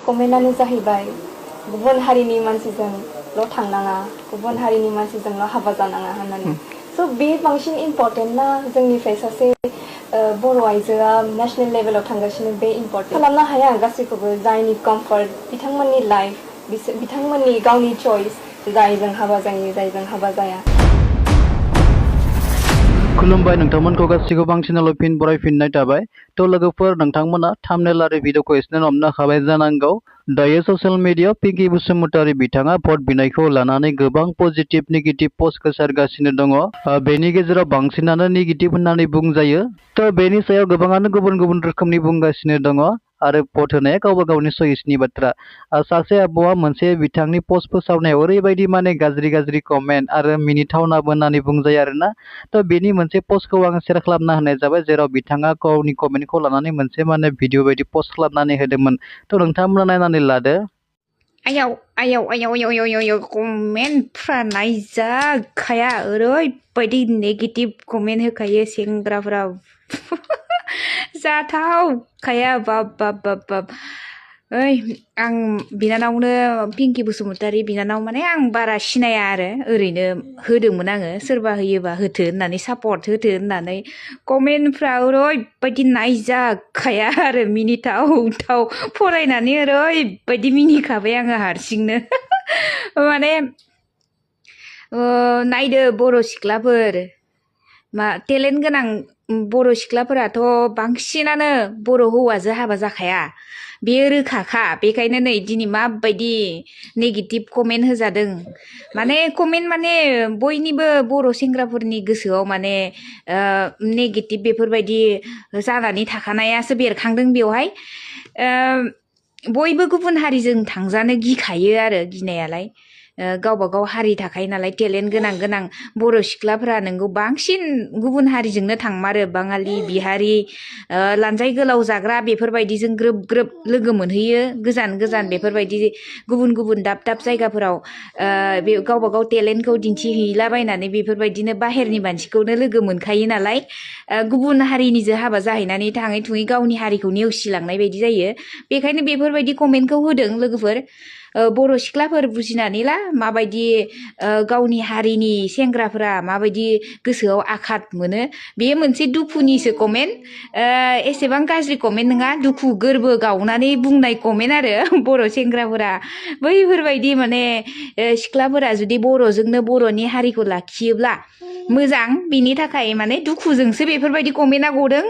कमेन्टआनो जाहैबाय गुबुन हारिनि मानसिजोंल' थांनाङा गुबुन हारिनि मानसिजोंल' हाबा जानाङा होननानै स' बे बांसिन इम्परटेन्ट ना जोंनिफ्राय सासे बर' आइजोआ नेशनेल लेभेलाव थांगासिनो बे इम्परटेन्ट खालामनो हाया गासैखौबो जायनि कम्फर्ट बिथांमोननि लाइफ बिथांमोननि गावनि चइस जायजों हाबा जायो जायजों हाबा जाया खुलुमबाय नोंथांमोनखौ गासिखौबो आं चेनेलाव फिन बरायफिननाय थाबाय थ' लोगोफोर नोंथांमोना थाम्बनेल आरो भिडिअखौ एसे हमनो हाबाय जानांगौ दायो ससियेल मिडियायाव पिंकि बसुमतारी बिथाङा भट बिनायखौ लानानै गोबां पजिटिभ नेगेटिभ पस्ट गोसारगासिनो दङ बेनि गेजेराव बांसिनानो नेगेटिभ होननानै बुंजायो थ' बेनि सायाव गोबाङानो गुबुन गुबुन रोखोमनि बुंगासिनो दङ आरो भट होनाया गावबा गावनि चइसनि बाथ्रा सासे आब'आ मोनसे बिथांनि पस्ट फोसावनायाव ओरैबायदि माने गाज्रि कमेन्ट आरो मिनिथावनाबो होननानै बुंजायो आरोना थ' बेनि मोनसे पस्टखौ आं शेयार खालामना होनाय जाबाय जेराव बिथाङा गावनि कमेन्टखौ लानानै मोनसे माने भिडिअ बायदि पस्ट खालामनानै होदोंमोन थ' नोंथांमोना नायनानै लादो आयाव कमेन्टफ्रा नायजाखाया ओरैबायदि नेगेटिभ कमेन्ट होखायो सेंग्राफ्रा जाथावखाया बाब ओइ आं बिनानावनो पिंकि बसुमतारी बिनानाव माने आं बारा सिनाया आरो ओरैनो होदोंमोन आङो सोरबा होयोबा होथो होननानै सापर्ट होथो होननानै कमेन्टफ्रा ओरैबायदि नायजाखाया आरो मिनिथाव फरायनानै ओरैबायदि मिनिखाबाय आङो हारसिंनो माने नायदो बर' सिख्लाफोर टेलेन्ट गोनां बर' सिख्लाफोराथ' बांसिनानो बर' हौवाजों हाबा जाखाया बेयो रोखाखा बेखायनो नै दिनै माबायदि नेगेटिभ कमेन्ट होजादों माने कमेन्ट माने बयनिबो बर' सेंग्राफोरनि गोसोआव माने नेगेटिभ बेफोरबायदि जानानै थाखानायासो बेरखांदों बेवहाय बयबो गुबुन हारिजों थांजानो गिखायो आरो गिनायालाय गावबा गाव हारि थाखायो नालाय टेलेन्ट गोनां बर' सिख्लाफोरा नोंगौ बांसिन गुबुन हारिजोंनो थांमारो बाङालि बिहारि लानजाय गोलाव जाग्रा बेफोरबायदिजों ग्रोब लोगो मोनहैयो गोजान बेफोरबायदि गुबुन दाब जायगाफोराव बे गावबा गाव टेलेन्टखौ दिन्थिहैलाबायनानै बेफोरबायदिनो बाहेरनि मानसिखौनो लोगो मोनखायो नालाय गुबुन हारिनिजों हाबा जाहैनानै थाङै थुङै गावनि हारिखौ नेवसिलांनाय बायदि जायो बेखायनो बेफोरबायदि कमेन्टखौ होदों लोगोफोर बर' सिख्लाफोर बुजिनानै ला माबायदि गावनि हारिनि सेंग्राफोरा माबायदि गोसोआव आघात मोनो बेयो मोनसे दुखुनिसो कमेन्ट एसेबां गाज्रि कमेन्ट नङा दुखु गोरबो गावनानै बुंनाय कमेन्ट आरो बर' सेंग्राफोरा बैफोरबायदि माने सिख्लाफोरा जुदि बर'जोंनो बर'नि हारिखौ लाखियोब्ला मोजां बिनि थाखाय माने दुखुजोंसो बेफोरबायदि कमेन्टआ गदों